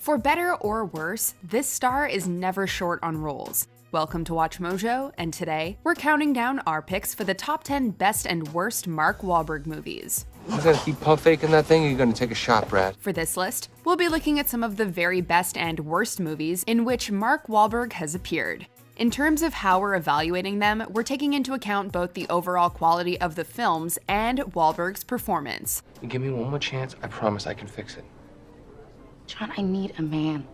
For better or worse, this star is never short on roles. Welcome to WatchMojo, and today, we're counting down our picks for the top 10 best and worst Mark Wahlberg movies. You gonna keep puff faking that thing, or you gonna take a shot, Brad? For this list, we'll be looking at some of the very best and worst movies in which Mark Wahlberg has appeared. In terms of how we're evaluating them, we're taking into account both the overall quality of the films and Wahlberg's performance. You give me one more chance, I promise I can fix it. John, I need a man,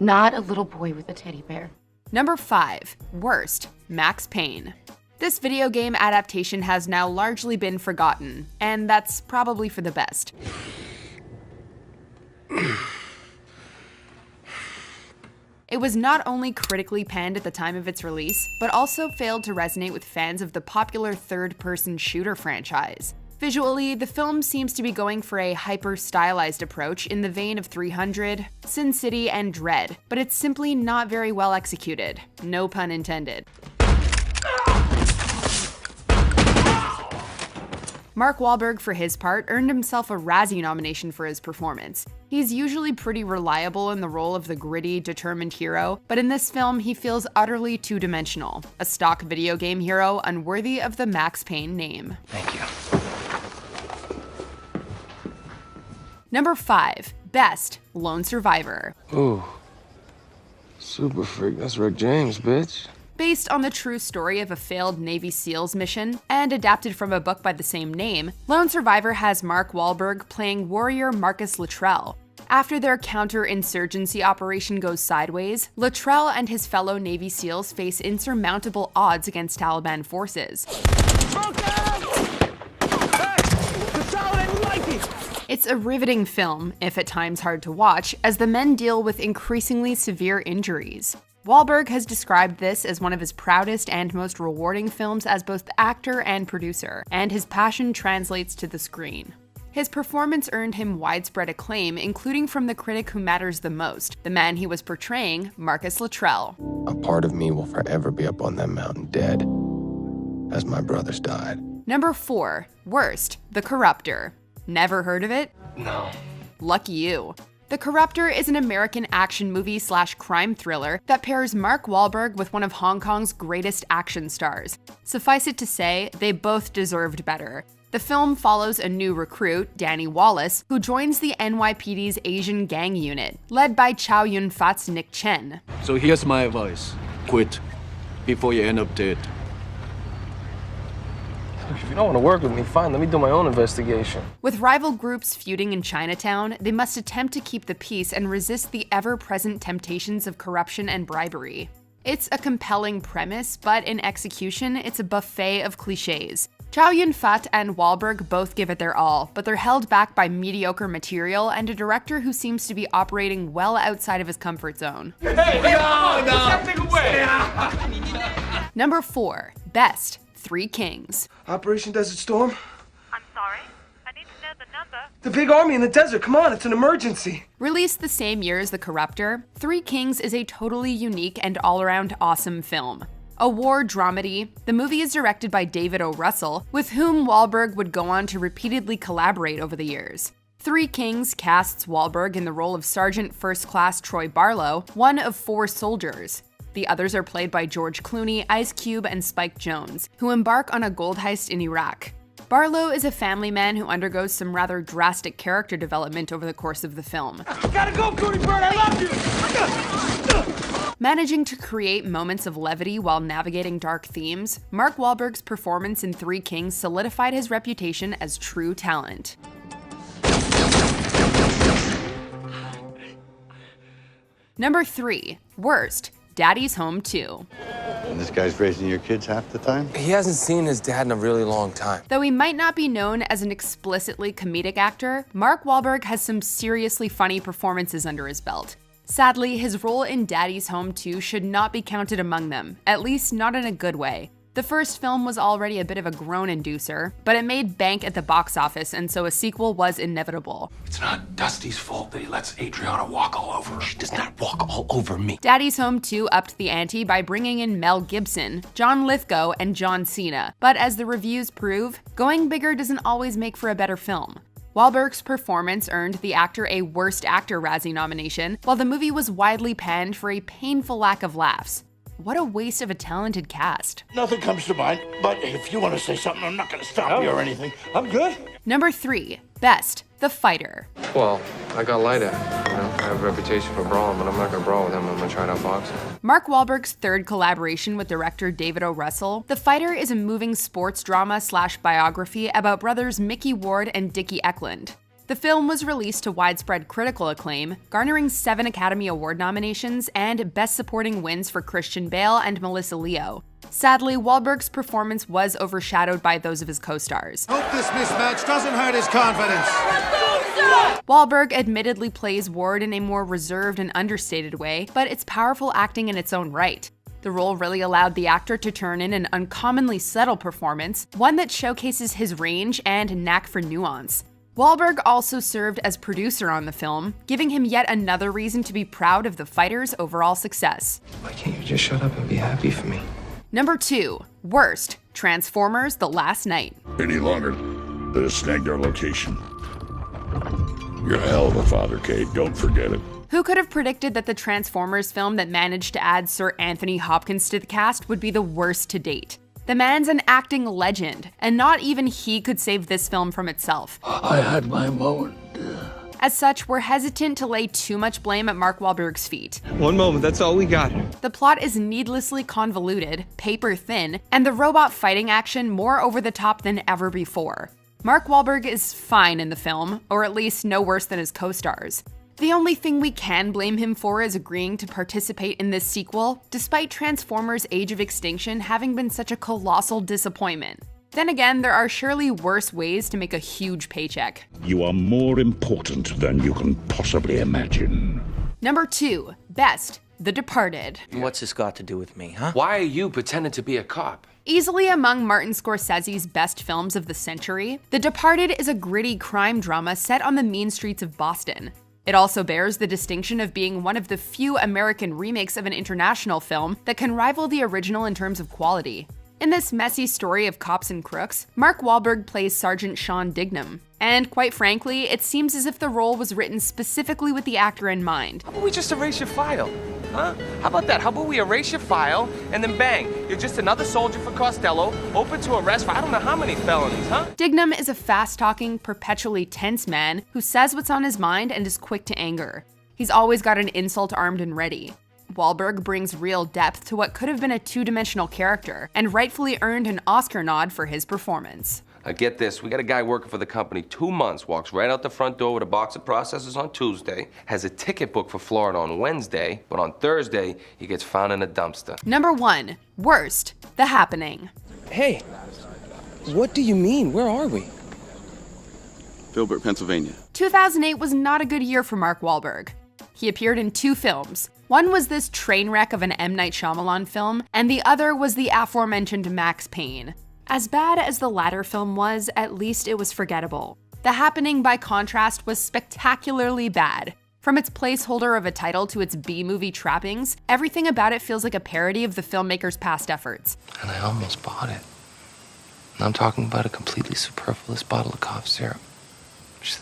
not a little boy with a teddy bear. Number 5. Worst, Max Payne. This video game adaptation has now largely been forgotten, and that's probably for the best. It was not only critically panned at the time of its release, but also failed to resonate with fans of the popular third-person shooter franchise. Visually, the film seems to be going for a hyper-stylized approach in the vein of 300, Sin City, and Dread, but it's simply not very well executed. No pun intended. Mark Wahlberg, for his part, earned himself a Razzie nomination for his performance. He's usually pretty reliable in the role of the gritty, determined hero, but in this film, he feels utterly two-dimensional, a stock video game hero unworthy of the Max Payne name. Thank you. Number 5. Best, Lone Survivor. Ooh. Super freak, that's Rick James, bitch. Based on the true story of a failed Navy SEALs mission, and adapted from a book by the same name, Lone Survivor has Mark Wahlberg playing warrior Marcus Luttrell. After their counter-insurgency operation goes sideways, Luttrell and his fellow Navy SEALs face insurmountable odds against Taliban forces. It's a riveting film, if at times hard to watch, as the men deal with increasingly severe injuries. Wahlberg has described this as one of his proudest and most rewarding films as both actor and producer, and his passion translates to the screen. His performance earned him widespread acclaim, including from the critic who matters the most, the man he was portraying, Marcus Luttrell. A part of me will forever be up on that mountain dead, as my brothers died. Number 4. Worst, The Corruptor. Never heard of it? No. Lucky you. The Corruptor is an American action movie / crime thriller that pairs Mark Wahlberg with one of Hong Kong's greatest action stars. Suffice it to say, they both deserved better. The film follows a new recruit, Danny Wallace, who joins the NYPD's Asian gang unit, led by Chow Yun-fat's Nick Chen. So here's my advice. Quit before you end up dead. If you don't want to work with me, fine, let me do my own investigation. With rival groups feuding in Chinatown, they must attempt to keep the peace and resist the ever-present temptations of corruption and bribery. It's a compelling premise, but in execution, it's a buffet of cliches. Chow Yun-fat and Wahlberg both give it their all, but they're held back by mediocre material and a director who seems to be operating well outside of his comfort zone. Hey, no. Get that thing away! Number 4. Best, Three Kings. Operation Desert Storm? I'm sorry? I need to know the number. The big army in the desert, come on, it's an emergency. Released the same year as The Corruptor, Three Kings is a totally unique and all-around awesome film. A war dramedy, the movie is directed by David O. Russell, with whom Wahlberg would go on to repeatedly collaborate over the years. Three Kings casts Wahlberg in the role of Sergeant First Class Troy Barlow, one of 4 soldiers. The others are played by George Clooney, Ice Cube, and Spike Jonze, who embark on a gold heist in Iraq. Barlow is a family man who undergoes some rather drastic character development over the course of the film. Gotta go, Cootie Bird, I love you! Managing to create moments of levity while navigating dark themes, Mark Wahlberg's performance in Three Kings solidified his reputation as true talent. Number 3. Worst, Daddy's Home 2. And this guy's raising your kids half the time? He hasn't seen his dad in a really long time. Though he might not be known as an explicitly comedic actor, Mark Wahlberg has some seriously funny performances under his belt. Sadly, his role in Daddy's Home 2 should not be counted among them, at least not in a good way. The first film was already a bit of a groan-inducer, but it made bank at the box office, and so a sequel was inevitable. It's not Dusty's fault that he lets Adriana walk all over her. She does not walk all over me. Daddy's Home 2 upped the ante by bringing in Mel Gibson, John Lithgow, and John Cena, but as the reviews prove, going bigger doesn't always make for a better film. Wahlberg's performance earned the actor a Worst Actor Razzie nomination, while the movie was widely panned for a painful lack of laughs. What a waste of a talented cast. Nothing comes to mind, but if you want to say something, I'm not going to stop you or anything. I'm good. Number 3. Best, The Fighter. Well, I got light at it. I have a reputation for brawling, but I'm not gonna brawl with him. I'm gonna try it out boxing. Mark Wahlberg's third collaboration with director David O. Russell, The Fighter is a moving sports drama / biography about brothers Mickey Ward and Dickie Eklund. The film was released to widespread critical acclaim, garnering 7 Academy Award nominations and Best Supporting wins for Christian Bale and Melissa Leo. Sadly, Wahlberg's performance was overshadowed by those of his co-stars. Hope this mismatch doesn't hurt his confidence. Wahlberg admittedly plays Ward in a more reserved and understated way, but it's powerful acting in its own right. The role really allowed the actor to turn in an uncommonly subtle performance, one that showcases his range and knack for nuance. Wahlberg also served as producer on the film, giving him yet another reason to be proud of The Fighter's overall success. Why can't you just shut up and be happy for me? Number 2. Worst, Transformers: The Last Night. Any longer, let us snag our location. You're a hell of a father, Kate. Don't forget it. Who could have predicted that the Transformers film that managed to add Sir Anthony Hopkins to the cast would be the worst to date? The man's an acting legend, and not even he could save this film from itself. I had my moment. As such, we're hesitant to lay too much blame at Mark Wahlberg's feet. One moment, that's all we got. The plot is needlessly convoluted, paper thin, and the robot fighting action more over the top than ever before. Mark Wahlberg is fine in the film, or at least no worse than his co-stars. The only thing we can blame him for is agreeing to participate in this sequel, despite Transformers: Age of Extinction having been such a colossal disappointment. Then again, there are surely worse ways to make a huge paycheck. You are more important than you can possibly imagine. Number 2. Best, The Departed. What's this got to do with me, huh? Why are you pretending to be a cop? Easily among Martin Scorsese's best films of the century, The Departed is a gritty crime drama set on the mean streets of Boston. It also bears the distinction of being one of the few American remakes of an international film that can rival the original in terms of quality. In this messy story of cops and crooks, Mark Wahlberg plays Sergeant Sean Dignam. And quite frankly, it seems as if the role was written specifically with the actor in mind. How about we just erase your file? Huh? How about that? How about we erase your file and then bang, you're just another soldier for Costello, open to arrest for I don't know how many felonies, huh? Dignam is a fast-talking, perpetually tense man who says what's on his mind and is quick to anger. He's always got an insult armed and ready. Wahlberg brings real depth to what could have been a two-dimensional character, and rightfully earned an Oscar nod for his performance. Get this, we got a guy working for the company 2 months, walks right out the front door with a box of processors on Tuesday, has a ticket booked for Florida on Wednesday, but on Thursday, he gets found in a dumpster. Number 1. Worst, The Happening. Hey, what do you mean? Where are we? Filbert, Pennsylvania. 2008 was not a good year for Mark Wahlberg. He appeared in 2 films. One was this train wreck of an M. Night Shyamalan film, and the other was the aforementioned Max Payne. As bad as the latter film was, at least it was forgettable. The Happening, by contrast, was spectacularly bad. From its placeholder of a title to its B-movie trappings, everything about it feels like a parody of the filmmaker's past efforts. And I almost bought it. And I'm talking about a completely superfluous bottle of cough syrup.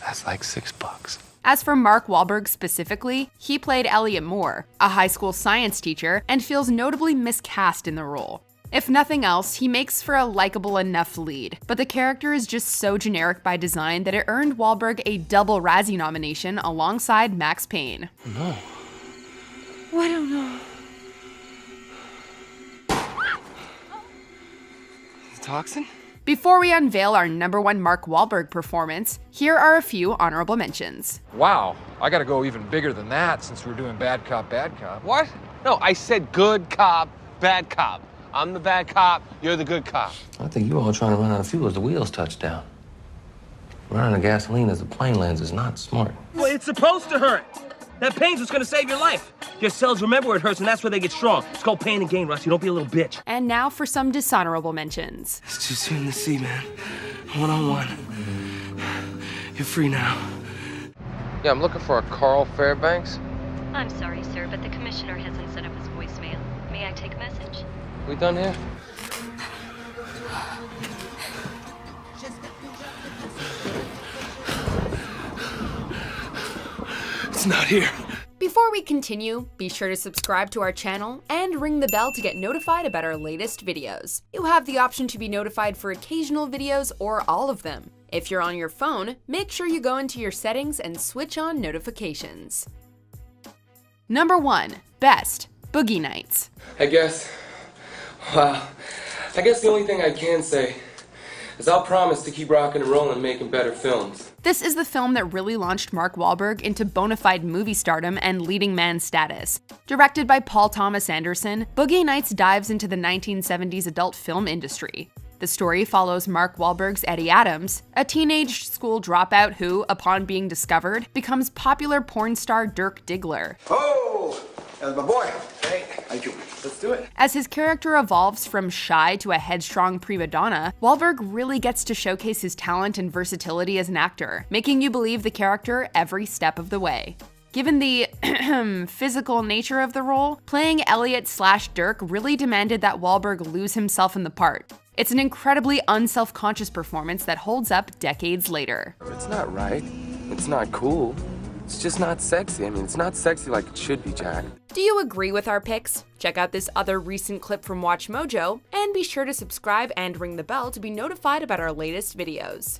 That's like $6. As for Mark Wahlberg specifically, he played Elliot Moore, a high school science teacher, and feels notably miscast in the role. If nothing else, he makes for a likable enough lead, but the character is just so generic by design that it earned Wahlberg a double Razzie nomination alongside Max Payne. No. I don't know. Toxin? Before we unveil our number 1 Mark Wahlberg performance, here are a few honorable mentions. Wow, I gotta go even bigger than that since we're doing bad cop, bad cop. What? No, I said good cop, bad cop. I'm the bad cop, you're the good cop. I think you all trying to run out of fuel as the wheels touch down. Running out of gasoline as the plane lands is not smart. Well, it's supposed to hurt. That pain's what's gonna save your life. Your cells remember where it hurts, and that's where they get strong. It's called pain and gain, Rusty. Don't be a little bitch. And now for some dishonorable mentions. It's too soon to see, man. One-on-one. You're free now. Yeah, I'm looking for a Carl Fairbanks. I'm sorry, sir, but the commissioner hasn't set up his voicemail. May I take a message? We done here? not here. Before we continue, be sure to subscribe to our channel and ring the bell to get notified about our latest videos. You have the option to be notified for occasional videos or all of them. If you're on your phone, make sure you go into your settings and switch on notifications. Number 1. Best, Boogie Nights. I guess the only thing I can say is I'll promise to keep rocking and rolling and making better films. This is the film that really launched Mark Wahlberg into bona fide movie stardom and leading man status. Directed by Paul Thomas Anderson, Boogie Nights dives into the 1970s adult film industry. The story follows Mark Wahlberg's Eddie Adams, a teenage school dropout who, upon being discovered, becomes popular porn star Dirk Diggler. Oh, that's my boy. Hey, thank you. Let's do it. As his character evolves from shy to a headstrong prima donna, Wahlberg really gets to showcase his talent and versatility as an actor, making you believe the character every step of the way. Given the physical nature of the role, playing Elliot/Dirk really demanded that Wahlberg lose himself in the part. It's an incredibly unself-conscious performance that holds up decades later. It's not right. It's not cool. It's just not sexy. I mean, it's not sexy like it should be, Jack. Do you agree with our picks? Check out this other recent clip from WatchMojo, and be sure to subscribe and ring the bell to be notified about our latest videos.